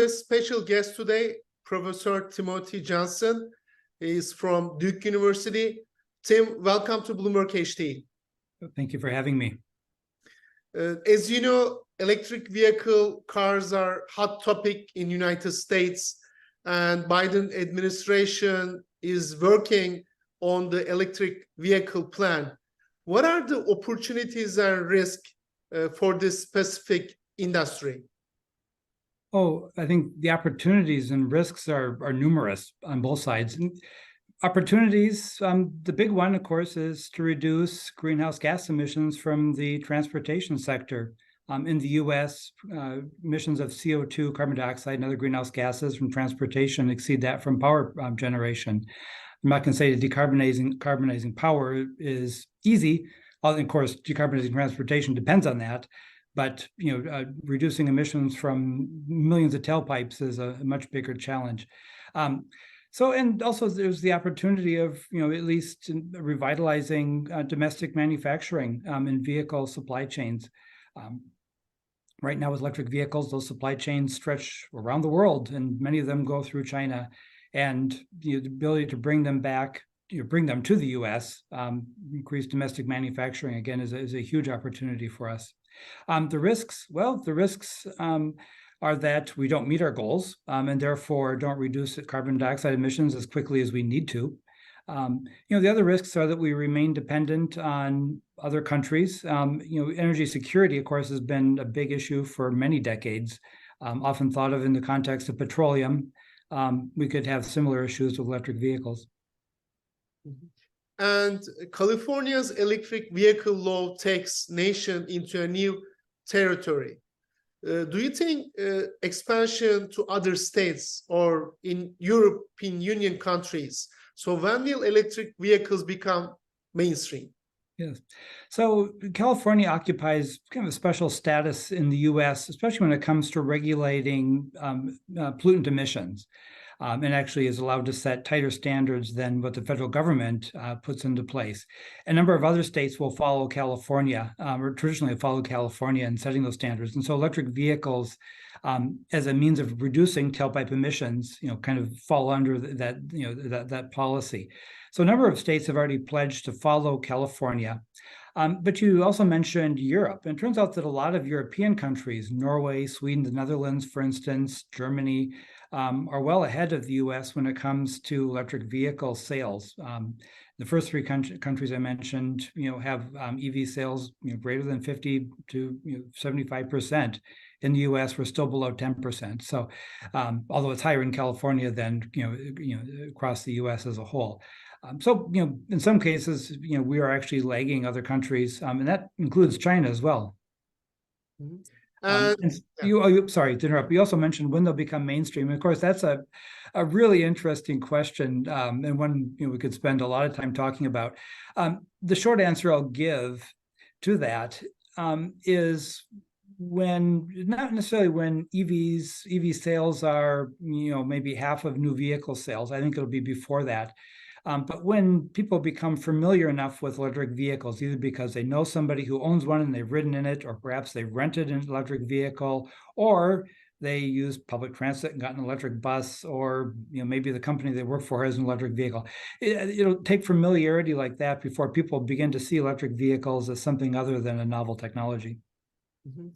A special guest today, Professor Timothy Johnson. He is from Duke University. Tim, welcome to Bloomberg HD. Thank you for having me. As you know, electric vehicle cars are hot topic in United States, and Biden administration is working on the electric vehicle plan. What are the opportunities and risks for this specific industry? Oh, I think the opportunities and risks are numerous on both sides. And opportunities, the big one, of course, is to reduce greenhouse gas emissions from the transportation sector. In the U.S., emissions of CO2, carbon dioxide, and other greenhouse gases from transportation exceed that from power generation. I'm not going to say that decarbonizing power is easy. Of course, decarbonizing transportation depends on that. But reducing emissions from millions of tailpipes is a much bigger challenge. And also there's the opportunity of at least revitalizing domestic manufacturing in vehicle supply chains. Right now with electric vehicles, those supply chains stretch around the world, and many of them go through China. And the ability to bring them back, bring them to the U.S., increase domestic manufacturing again is a huge opportunity for us. The risks are that we don't meet our goals and therefore don't reduce carbon dioxide emissions as quickly as we need to. The other risks are that we remain dependent on other countries. Energy security, of course, has been a big issue for many decades, often thought of in the context of petroleum. We could have similar issues with electric vehicles. Mm-hmm. And California's electric vehicle law takes nation into a new territory. Do you think expansion to other states or in European Union countries? So when will electric vehicles become mainstream? Yes. So California occupies kind of a special status in the U.S., especially when it comes to regulating pollutant emissions. And actually is allowed to set tighter standards than what the federal government puts into place. A number of other states will follow California, or traditionally follow California in setting those standards. And so electric vehicles, as a means of reducing tailpipe emissions, kind of fall under that policy. So a number of states have already pledged to follow California. But you also mentioned Europe. And it turns out that a lot of European countries, Norway, Sweden, the Netherlands, for instance, Germany, are well ahead of the U.S. when it comes to electric vehicle sales. The first three countries I mentioned, have EV sales greater than 50 to 75%. In the U.S., we're still below 10%. So, although it's higher in California than across the U.S. as a whole. So, in some cases, we are actually lagging other countries, and that includes China as well. Mm-hmm. Sorry to interrupt. You also mentioned when they'll become mainstream. And of course, that's a really interesting question, and one we could spend a lot of time talking about. The short answer I'll give to that is not necessarily when EV sales are maybe half of new vehicle sales. I think it'll be before that. But when people become familiar enough with electric vehicles, either because they know somebody who owns one and they've ridden in it, or perhaps they've rented an electric vehicle, or they use public transit and got an electric bus, or maybe the company they work for has an electric vehicle. It'll take familiarity like that before people begin to see electric vehicles as something other than a novel technology. Mm-hmm.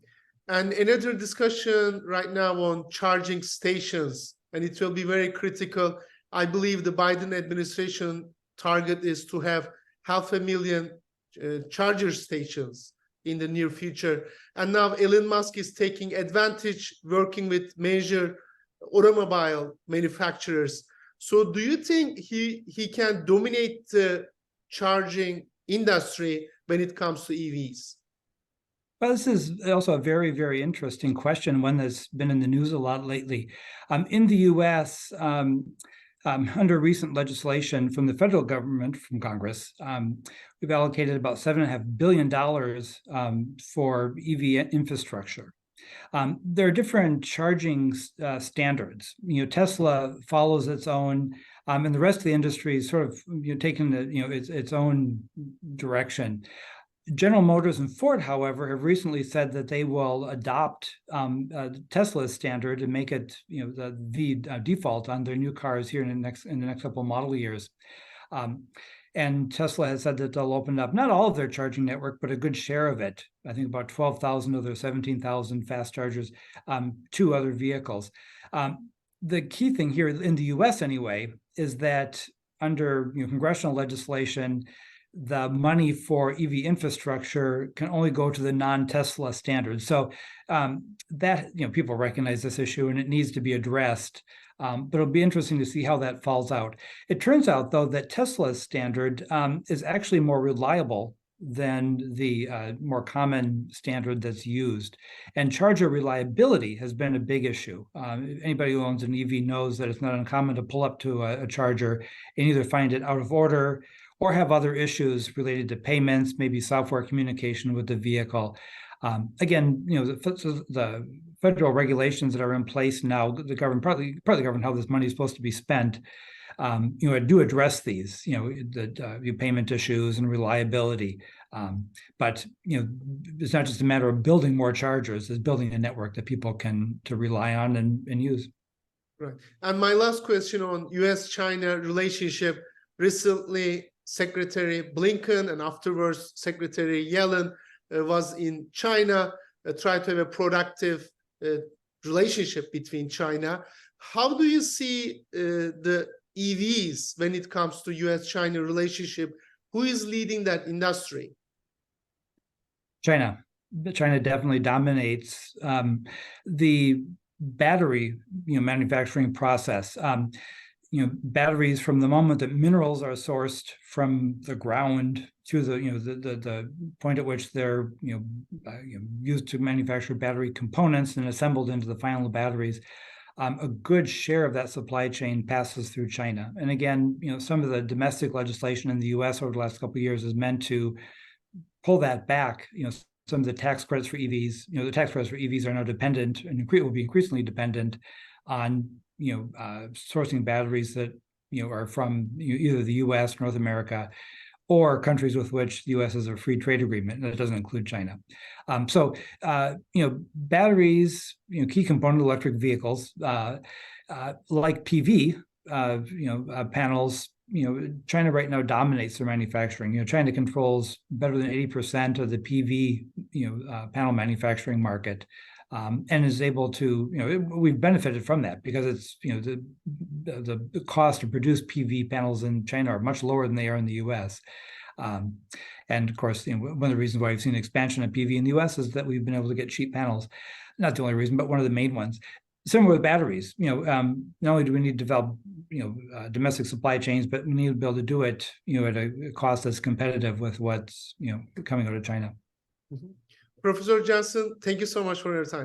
And another discussion right now on charging stations, and it will be very critical. I believe the Biden administration target is to have 500,000 charger stations in the near future. And now Elon Musk is taking advantage, working with major automobile manufacturers. So do you think he can dominate the charging industry when it comes to EVs? Well, this is also a very, very interesting question, one that's been in the news a lot lately. In the U.S., under recent legislation from the federal government, from Congress, we've allocated about $7.5 billion for EV infrastructure. There are different charging standards. Tesla follows its own, and the rest of the industry is sort of taking its own direction. General Motors and Ford, however, have recently said that they will adopt Tesla's standard and make it, the default on their new cars here in the next couple of model years. And Tesla has said that they'll open up not all of their charging network, but a good share of it. I think about 12,000 of their 17,000 fast chargers to other vehicles. The key thing here in the U.S. anyway is that under congressional legislation, the money for EV infrastructure can only go to the non-Tesla standards. So that people recognize this issue and it needs to be addressed. But it'll be interesting to see how that falls out. It turns out, though, that Tesla's standard is actually more reliable than the more common standard that's used. And charger reliability has been a big issue. Anybody who owns an EV knows that it's not uncommon to pull up to a charger and either find it out of order or have other issues related to payments, maybe software communication with the vehicle. Again, the federal regulations that are in place now, the government partly govern how this money is supposed to be spent. Do address these, the payment issues and reliability. But it's not just a matter of building more chargers; it's building a network that people can rely on and use. Right. And my last question on U.S.-China relationship. Recently, Secretary Blinken and afterwards Secretary Yellen was in China, tried to have a productive relationship between China. How do you see the EVs when it comes to U.S.-China relationship? Who is leading that industry? China. China definitely dominates the battery manufacturing process. Batteries, from the moment that minerals are sourced from the ground to the point at which they're used to manufacture battery components and assembled into the final batteries, a good share of that supply chain passes through China. And again, some of the domestic legislation in the U.S. over the last couple of years is meant to pull that back. Some of the tax credits for EVs, the tax credits for EVs are now dependent and will be increasingly dependent on sourcing batteries that are from either the U.S., North America, or countries with which the U.S. has a free trade agreement. That doesn't include China. Batteries, key component of electric vehicles, like PV, panels. China right now dominates their manufacturing. China controls better than 80% of the PV, panel manufacturing market. And is able to, we've benefited from that because it's, the cost to produce PV panels in China are much lower than they are in the U.S. And of course, one of the reasons why we've seen expansion of PV in the U.S. is that we've been able to get cheap panels. Not the only reason, but one of the main ones. Similar with batteries, not only do we need to develop, domestic supply chains, but we need to be able to do it, at a cost that's competitive with what's, coming out of China. Mm-hmm. Professor Johnson, thank you so much for your time.